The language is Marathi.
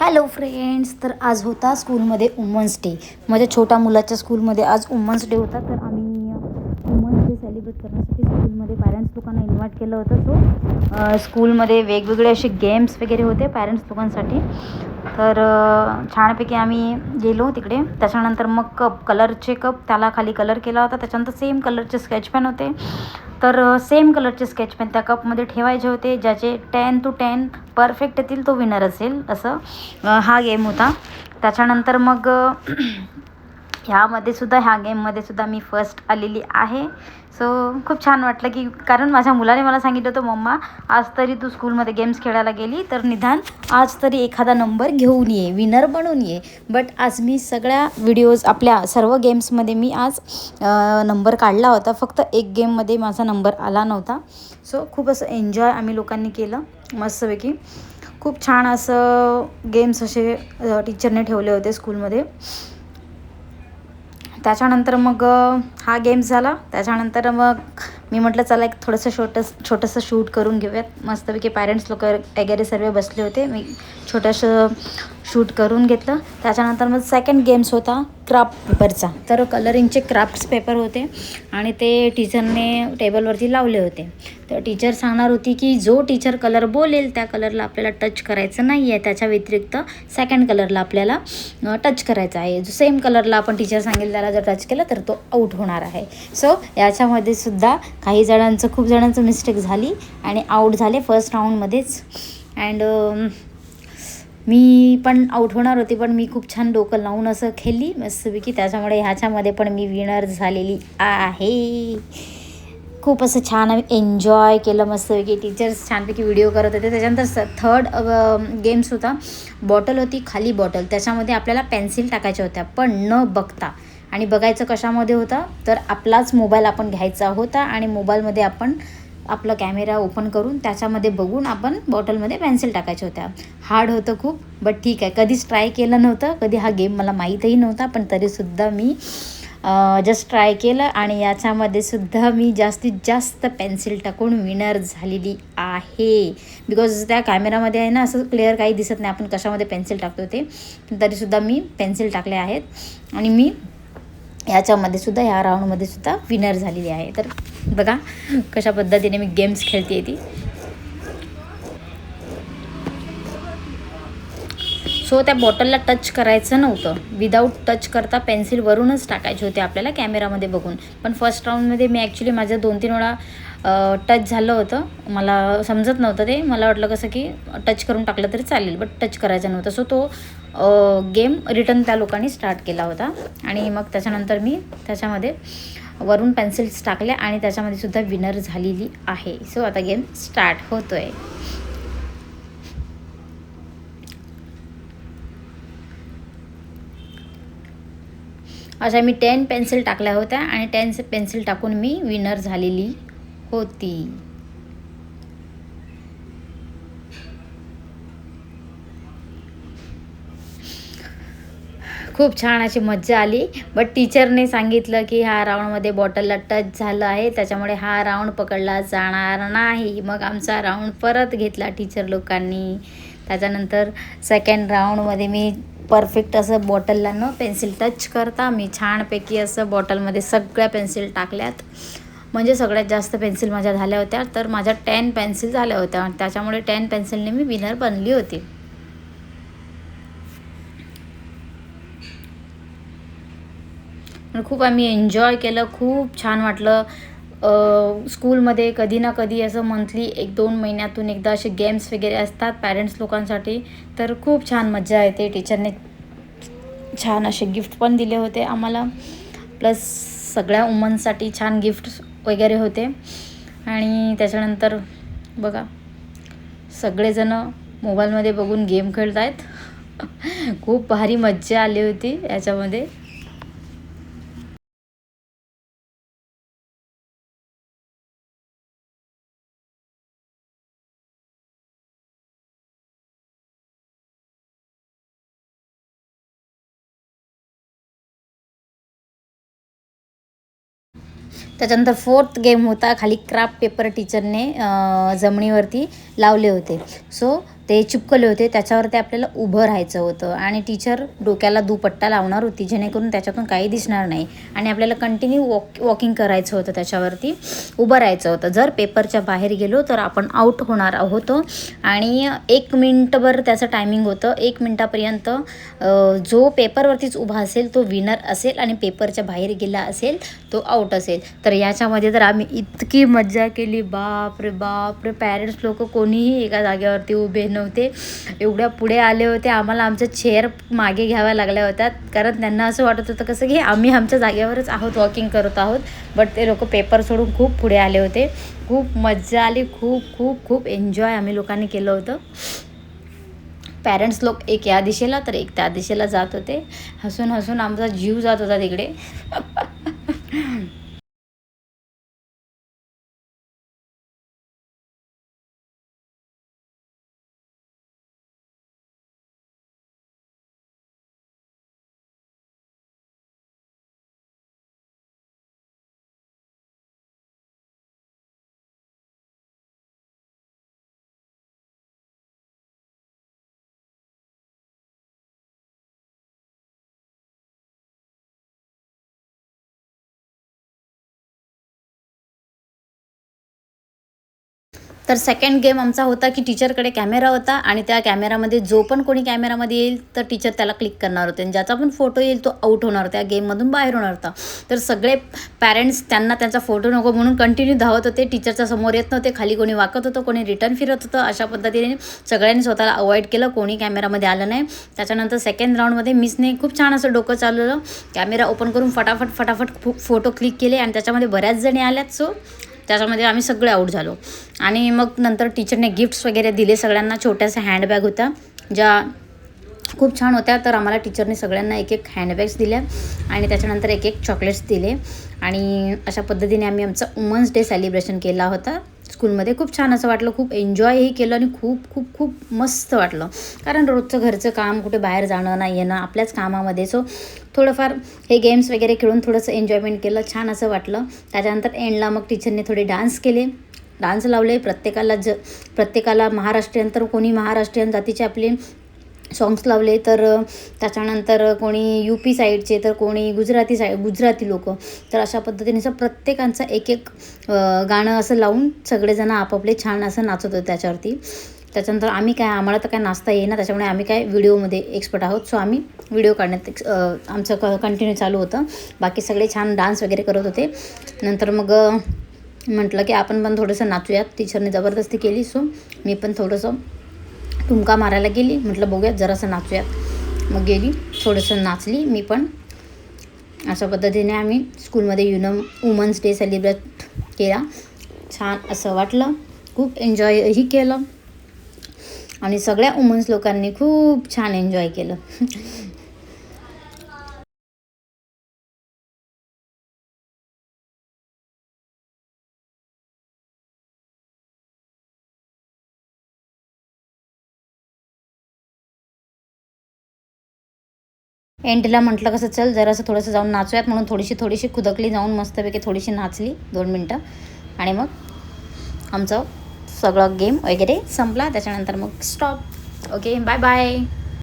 हॅलो फ्रेंड्स, तर आज होता स्कूलमध्ये वुमन्स डे. माझ्या छोट्या मुलाच्या स्कूलमध्ये आज वुमन्स डे होता. तर आम्ही वुमन्स डे सेलिब्रेट करण्यासाठी स्कूलमध्ये पॅरेंट्स लोकांना इन्व्हाइट केलं होतं. सो स्कूलमध्ये वेगवेगळे असे गेम्स वगैरे होते पॅरेंट्स लोकांसाठी. तर छानपैकी आम्ही गेलो तिकडे. त्याच्यानंतर मग कलरचे कप, त्याला खाली कलर केला होता. त्याच्यानंतर सेम कलरचे स्केच पेन होते. तर सेम कलरचे स्केच पेन त्या कपमध्ये ठेवायचे होते. ज्याचे 10 to 10 परफेक्ट येतील तो विनर असेल, असं हा गेम होता. त्याच्यानंतर मग ह्या गेममध्ये सुद्धा मी फर्स्ट आलेली आहे. सो खूप छान वाटलं, की कारण माझ्या मुलाने मला सांगितलं होतं, मम्मा आज तरी तू स्कूलमध्ये गेम्स खेळायला गेली तर निदान आज तरी एखादा नंबर घेऊन ये, विनर बनून ये. बट आज मी सगळ्या व्हिडिओज, आपल्या सर्व गेम्समध्ये मी आज नंबर काढला होता. फक्त एक गेममध्ये माझा नंबर आला नव्हता. सो खूप असं एन्जॉय आम्ही लोकांनी केलं मस्तपैकी. खूप छान असं गेम्स असे टीचरने ठेवले होते स्कूलमध्ये. त्याच्यानंतर मग हा गेम्स झाला. त्याच्यानंतर मग मी म्हटलं चला एक छोटंसं शूट करून घेऊयात. मस्तपैकी पॅरेंट्स लोक वगैरे सर्व बसले होते. मी छोटंसं शूट करून घेतलं. त्याच्यानंतर मग सेकंड गेम्स होता क्राफ्ट पेपरचा. तर कलरिंगचे क्राफ्ट्स पेपर होते आणि ते टीचरने टेबलवरती लावले होते. तर टीचर सांगणार होती की जो टीचर कलर बोलेल त्या कलरला आपल्याला टच करायचं नाही आहे. त्याच्या व्यतिरिक्त सेकंड कलरला आपल्याला टच करायचा आहे. जो सेम कलरला आपण टीचर सांगेल त्याला जर टच केलं तर तो आऊट होणार आहे. सो याच्यामध्ये सुद्धा खूप जणांचं मिस्टेक झाली आणि आऊट झाले फर्स्ट राऊंडमध्येच. अँड मी पण आऊट होणार होती, पण मी खूप छान डोकं लावून असं खेळली मस्तपैकी. त्याच्यामुळे ह्याच्यामध्ये पण मी विनर झालेली आहे. खूप असं छान आम्ही एन्जॉय केलं मस्तपैकी. टीचर्स छानपैकी व्हिडिओ करत होते. त्याच्यानंतर थर्ड गेम्स होता. बॉटल होती, खाली बॉटल, त्याच्यामध्ये आपल्याला पेन्सिल टाकायच्या होत्या, पण न बघता. आणि बघायचं कशामध्ये होतं तर आपलाच मोबाईल आपण घ्यायचा होता आणि मोबाईलमध्ये आपण आपला कॅमेरा ओपन करून त्याच्यामध्ये बघून आपण बॉटलमध्ये पेन्सिल टाकायच्या होत्या. हार्ड होतं खूप, बट ठीक आहे. कधीच ट्राय केलं नव्हतं, कधी हा गेम मला माहीतही नव्हता, पण तरीसुद्धा मी जस्ट ट्राय केलं आणि याच्यामध्ये सुद्धा मी जास्तीत जास्त पेन्सिल टाकून विनर झालेली आहे. बिकॉज त्या कॅमेरामध्ये आहे ना, असं क्लिअर काही दिसत नाही आपण कशामध्ये पेन्सिल टाकतो ते. तरीसुद्धा मी पेन्सिल टाकले आहेत आणि मी ह्याच्यामध्ये सुद्धा, ह्या राऊंडमध्ये सुद्धा विनर झालेली आहे. तर बघा कशा पद्धतीने मी गेम्स खेळते ती. सो त्या बॉटलला टच करायचं नव्हतं. विदाऊट टच करता पेन्सिल वरूनच टाकायचे होते आपल्याला कॅमेरामध्ये बघून. पण फर्स्ट राऊंडमध्ये मी ॲक्च्युली माझं 2-3 वेळा टच झालं होतं. मला समजत नव्हतं ते. मला वाटलं कसं की टच करून टाकलं तरी चालेल, बट टच करायचं नव्हतं. सो तो गेम रिटर्न त्या लोकांनी स्टार्ट केला होता. आणि मग त्याच्यानंतर मी त्याच्यामध्ये वरून पेन्सिल्स टाकल्या आणि त्याच्यामध्ये सुद्धा विनर झालेली आहे. सो आता गेम स्टार्ट होतो आहे. अशा मी 10 पेन्सिल टाकल्या होत्या आणि 10 पेन्सिल टाकून मी विनर झालेली होती. खूप छान अशी मज्जा आली. बट टीचरने सांगितलं की ह्या राऊंडमध्ये बॉटलला टच झालं आहे, त्याच्यामुळे हा राऊंड पकडला जाणार नाही. मग आमचा राऊंड परत घेतला टीचर लोकांनी. त्याच्यानंतर सेकंड राऊंडमध्ये मी परफेक्ट असं बॉटलला न पेन्सिल टच करता मी छानपैकी असं बॉटलमध्ये सगळ्या पेन्सिल टाकल्यात. म्हणजे सगळ्यात जास्त पेन्सिल माझ्या झाल्या होत्या. तर माझ्या 10 पेन्सिल झाल्या होत्या. त्याच्यामुळे 10 पेन्सिलने मी विनर बनली होती. खूप आम्ही एन्जॉय केलं. खूप छान वाटलं. स्कूलमध्ये कधी ना कधी असं मंथली 1-2 महिन्यातून एकदा असे गेम्स वगैरे असतात पॅरेंट्स लोकांसाठी. तर खूप छान मज्जा येते. टीचरने छान असे गिफ्ट पण दिले होते आम्हाला. प्लस सगळ्या वुमन्ससाठी छान गिफ्ट्स वगैरे होते. आणि त्याच्यानंतर बघा सगळेजणं मोबाईलमध्ये बघून गेम खेळत आहेत. खूप भारी मज्जा आली होती याच्यामध्ये. त्याच्यानंतर फोर्थ गेम होता खाली क्राफ्ट पेपर टीचरने जमिनीवरती लावले होते. सो ते चिपकले होते, त्याच्यावरती आपल्याला उभं राहायचं होतं आणि टीचर डोक्याला दुपट्टा लावणार होती जेणेकरून त्याच्यातून काही दिसणार नाही आणि आपल्याला कंटिन्यू वॉकिंग करायचं होतं, त्याच्यावरती उभं राहायचं होतं. जर पेपरच्या बाहेर गेलो तर आपण आऊट होणार होतो आणि 1 मिनिटभर त्याचं टायमिंग होतं. 1 मिनिटापर्यंत जो पेपरवरतीच उभा असेल तो विनर असेल आणि पेपरच्या बाहेर गेला असेल तो आऊट असेल. तर याच्यामध्ये तर आम्ही इतकी मज्जा केली, बापरे बापरे. पॅरेंट्स लोक कोणीही एका जागेवरती उभे नव्हते, एवढ्या पुढे आले होते. आम्हाला आमच्या चेअर मागे घ्याव्या लागल्या होत्या कारण त्यांना असं वाटत होतं कसं की आम्ही आमच्या जागेवरच आहोत, वॉकिंग करत आहोत. बट ते लोक पेपर सोडून खूप पुढे आले होते. खूप मज्जा आली, खूप खूप खूप एन्जॉय आम्ही लोकांनी केलं होतं. पॅरेंट्स लोक एक या दिशेला तर एक त्या दिशेला जात होते. हसून हसून आमचा जीव जात होता तिकडे. तर सेकंड गेम आमचा होता की टीचरकडे कॅमेरा होता आणि त्या कॅमेरामध्ये जो पण कोणी कॅमेरामध्ये येईल तर टीचर त्याला क्लिक करणार होते आणि ज्याचा पण फोटो येईल तो आऊट होणार, त्या गेममधून बाहेर होणार होता. तर सगळे पॅरेंट्स त्यांना त्यांचा फोटो नको म्हणून कंटिन्यू धावत होते. टीचरच्या समोर येत नव्हते, खाली कोणी वाकत होतं, कोणी रिटर्न फिरत होतं. अशा पद्धतीने सगळ्यांनी स्वतःला अवॉइड केलं, कोणी कॅमेरामध्ये आलं नाही. त्याच्यानंतर सेकंड राऊंडमध्ये मिसने खूप छान असं डोकं चालवलं, कॅमेरा ओपन करून फटाफट फोटो क्लिक केले आणि त्याच्यामध्ये बऱ्याच जणी आल्यात. सो त्याच्यामध्ये आम्ही सगळे आऊट झालो. आणि मग नंतर टीचरने गिफ्ट्स वगैरे दिले सगळ्यांना. छोट्याशा हँडबॅग होत्या ज्या खूप छान होत्या. तर आम्हाला टीचरने सगळ्यांना एक एक हँडबॅग्स दिल्या आणि त्याच्यानंतर एक एक चॉकलेट्स दिले आणि अशा पद्धतीने आम्ही आमचा वुमन्स डे सेलिब्रेशन केला होता स्कूलमध्ये. खूप छान असं वाटलं, खूप एन्जॉयही केलं आणि खूप खूप खूप मस्त वाटलं. कारण रोजचं घरचं काम, कुठे बाहेर जाणं नाही येणं, आपल्याच कामामध्ये. सो थोडंफार हे गेम्स वगैरे खेळून थोडंसं एन्जॉयमेंट केलं, छान असं वाटलं. त्याच्यानंतर एंडला मग टीचरने थोडे डान्स केले, डान्स लावले. प्रत्येकाला महाराष्ट्रीयन, तर कोणी महाराष्ट्रीयन जातीचे आपले सॉंग्स लावले, तर त्याच्यानंतर कोणी UP साईडचे, तर कोणी गुजराती लोक. तर अशा पद्धतीने असं प्रत्येकांचं एक एक गाणं असं लावून सगळेजण आपापले छान असं नाचत होते त्याच्यावरती. त्याच्यानंतर आम्हाला तर काय नाचता येईना, त्याच्यामुळे आम्ही काय व्हिडिओमध्ये एक्सपर्ट आहोत. सो आम्ही व्हिडिओ काढण्यात आमचं कंटिन्यू चालू होतं. बाकी सगळे छान डान्स वगैरे करत होते. नंतर मग म्हटलं की आपण पण थोडंसं नाचूयात. टीचरने जबरदस्ती केली, सो मी पण थोडंसं ठुमका मारायला गेली. म्हटलं बघूयात जरासं नाचूयात. मग गेली, थोडंसं नाचली मी पण. अशा पद्धतीने आम्ही स्कूलमध्ये वुमन्स डे सेलिब्रेट केला. छान असं वाटलं, खूप एन्जॉयही केलं आणि सगळ्या वुमन्स लोकांनी खूप छान एन्जॉय केलं. एंडला म्हटलं कसं चल जरासं थोडंसं जाऊन नाचूयात, म्हणून थोडीशी खुदकली, जाऊन मस्तपैकी थोडीशी नाचली 2 मिनटं आणि मग आमचं सगळं गेम वगैरे संपला. त्याच्यानंतर मग स्टॉप. Okay, bye bye.